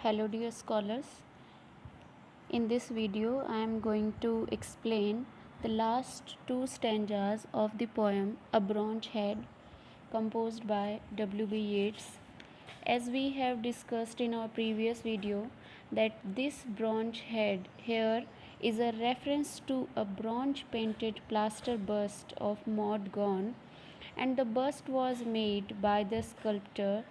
Hello dear scholars. In this video I am going to explain the last two stanzas of the poem A Bronze Head, composed by W.B. Yeats. As we have discussed in our previous video, that this bronze head here is a reference to a bronze painted plaster bust of Maud Gonne, and the bust was made by the sculptor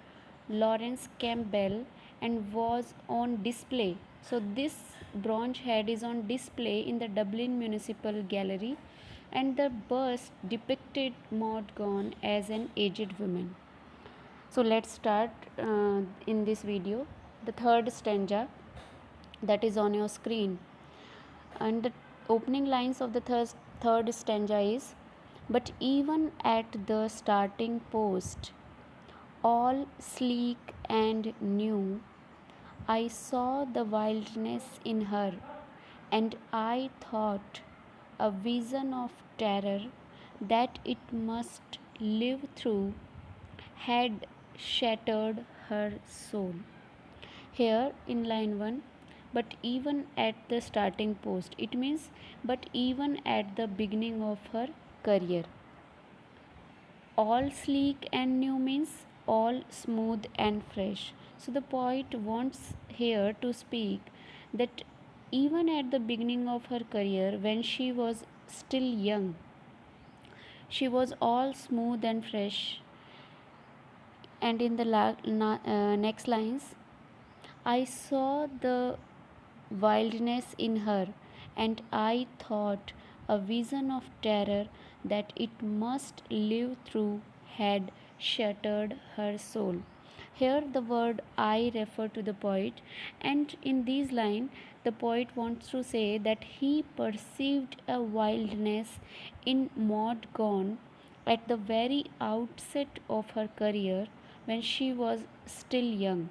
Lawrence Campbell and was on display. So, this bronze head is on display in the Dublin Municipal Gallery, and the bust depicted Maud Gonne as an aged woman. So, let's start in this video. The third stanza that is on your screen, and the opening lines of the third stanza is, but even at the starting post, all sleek and new, I saw the wildness in her, and I thought a vision of terror that it must live through had shattered her soul. Here in line 1, but even at the starting post, it means but even at the beginning of her career. All sleek and new means all smooth and fresh. So the poet wants here to speak that even at the beginning of her career, when she was still young, she was all smooth and fresh. And in the next lines, I saw the wildness in her, and I thought a vision of terror that it must live through had shattered her soul. Here, the word I refer to the poet, and in these lines, the poet wants to say that he perceived a wildness in Maud Gonne at the very outset of her career when she was still young.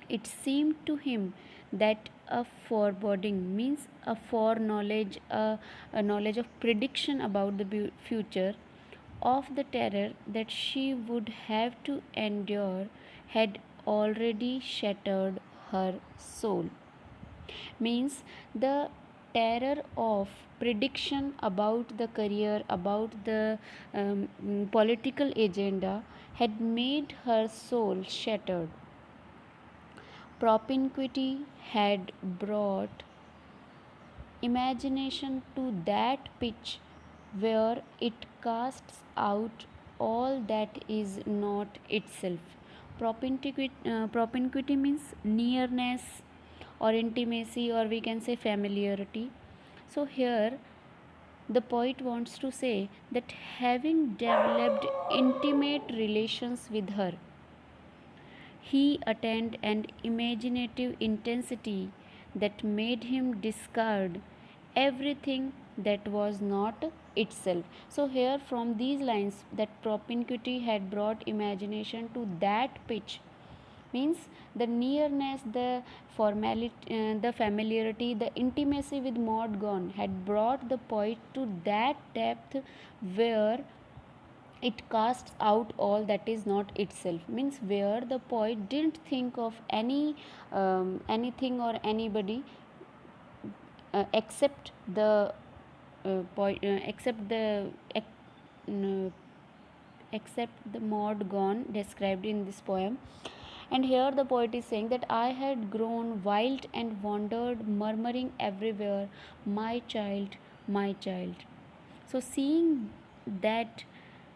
It seemed to him that a foreboding means a foreknowledge, a knowledge of prediction about the future of the terror that she would have to endure had already shattered her soul. Means the terror of prediction about the career, about the political agenda had made her soul shattered. Propinquity had brought imagination to that pitch where it casts out all that is not itself. Propinquity means nearness or intimacy, or we can say familiarity. So, here the poet wants to say that having developed intimate relations with her, he attained an imaginative intensity that made him discard everything that was not itself. So, here from these lines, that propinquity had brought imagination to that pitch means the nearness, the formality, the familiarity, the intimacy with Maud Gonne had brought the poet to that depth where it casts out all that is not itself, means where the poet didn't think of anything or anybody except the except the except the Maud Gonne described in this poem. And here the poet is saying that I had grown wild and wandered, murmuring everywhere, my child, my child. So, seeing that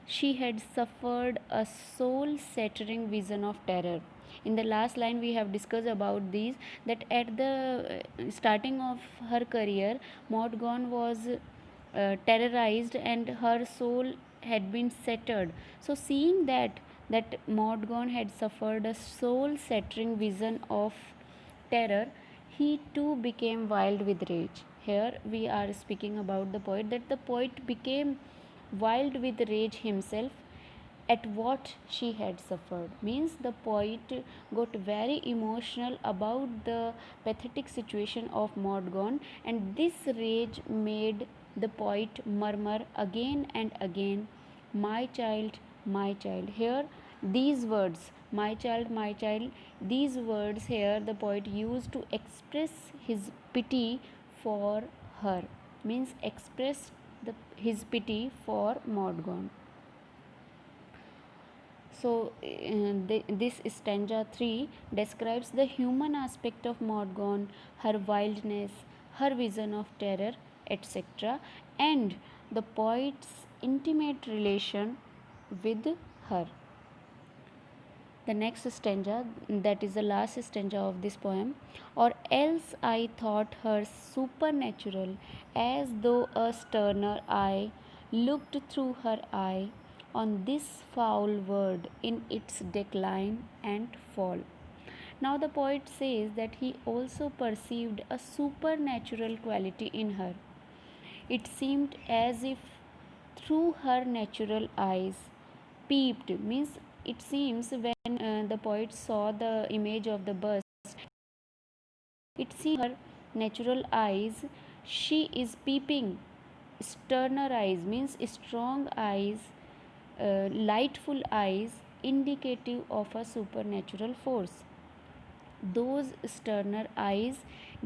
she had suffered a soul shattering vision of terror. In the last line, we have discussed about these, that at the starting of her career, Maud Gonne was terrorized and her soul had been shattered. So, seeing that Maud Gonne had suffered a soul shattering vision of terror, he too became wild with rage. Here we are speaking about the poet, that the poet became wild with rage himself at what she had suffered. Means the poet got very emotional about the pathetic situation of Maud Gonne, and this rage made the poet murmur again and again, my child, my child. Here these words, my child. These words here the poet used to express his pity for her, means express his pity for Mordaunt. So, this stanza 3 describes the human aspect of Mordaunt, her wildness, her vision of terror, etc., and the poet's intimate relation with her. The next stanza, that is the last stanza of this poem. Or else I thought her supernatural, as though a sterner eye looked through her eye on this foul world in its decline and fall. Now the poet says that he also perceived a supernatural quality in her. It seemed as if through her natural eyes peeped, means it seems when the poet saw the image of the bust, it seems her natural eyes, she is peeping. Sterner eyes means strong eyes, lightful eyes, indicative of a supernatural force. Those sterner eyes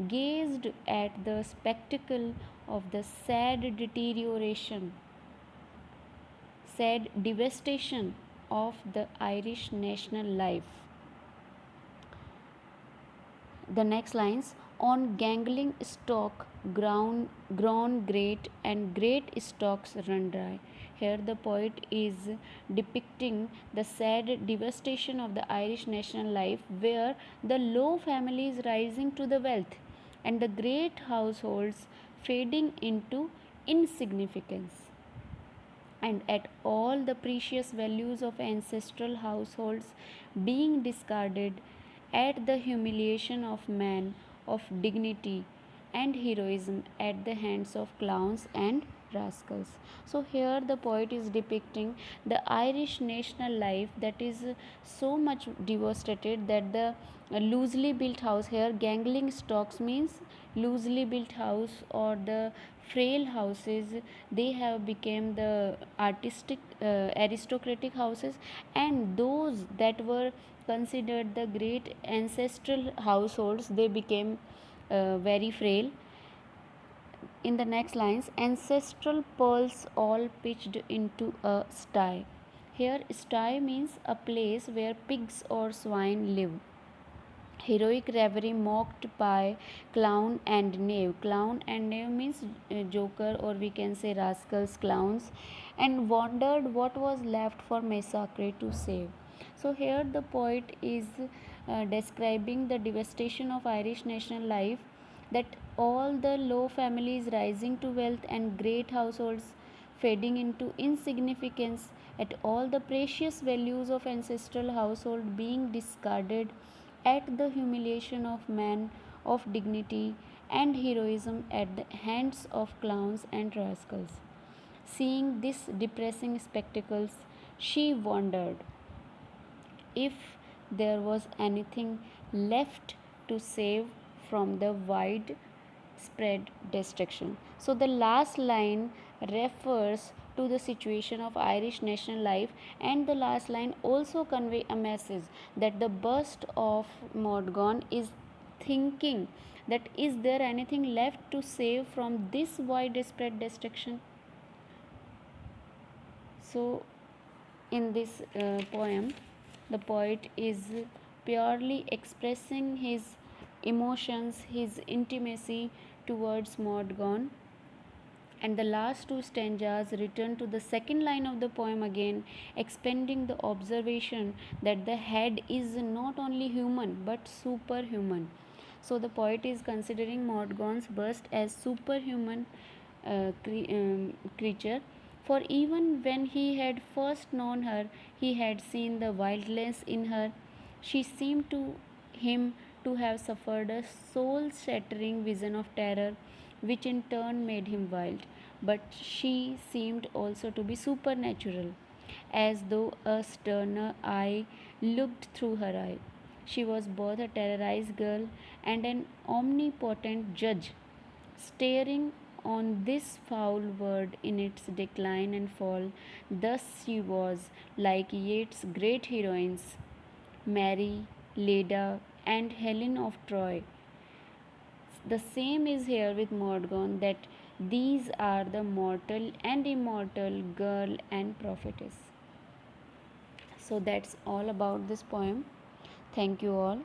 gazed at the spectacle of the sad devastation of the Irish national life. The next lines, on gangling stock grown great and great stalks run dry. Here the poet is depicting the sad devastation of the Irish national life, where the low families rising to the wealth and the great households fading into insignificance, and at all the precious values of ancestral households being discarded, at the humiliation of man, of dignity and heroism at the hands of clowns and rascals. So here the poet is depicting the Irish national life that is so much devastated, that the loosely built house, here gangling stocks means loosely built house or the frail houses, they have become the aristocratic houses, and those that were considered the great ancestral households, they became very frail. In the next lines, ancestral pearls all pitched into a sty. Here sty means a place where pigs or swine live. Heroic reverie mocked by clown and knave. Clown and knave means joker, or we can say rascals, clowns, and wondered what was left for massacre to save. So here the poet is describing the devastation of Irish national life, that all the low families rising to wealth and great households fading into insignificance, at all the precious values of ancestral household being discarded, at the humiliation of man, of dignity and heroism at the hands of clowns and rascals. Seeing these depressing spectacles, she wondered if there was anything left to save from the wide spread destruction. So the last line refers to the situation of Irish national life, and the last line also convey a message that the bust of Mordaunt is thinking that is there anything left to save from this widespread destruction. So in this poem, the poet is purely expressing his emotions, his intimacy towards Mordaunt, and the last two stanzas return to the second line of the poem again, expanding the observation that the head is not only human but superhuman. So the poet is considering Mordaunt's bust as superhuman creature, for even when he had first known her, he had seen the wildness in her. She seemed to him to have suffered a soul shattering vision of terror, which in turn made him wild. But she seemed also to be supernatural, as though a sterner eye looked through her eye. She was both a terrorized girl and an omnipotent judge, staring on this foul world in its decline and fall. Thus she was, like Yeats' great heroines, Mary, Leda, and Helen of Troy. The same is here with Mordgon, that these are the mortal and immortal girl and prophetess. So that's all about this poem. Thank you all.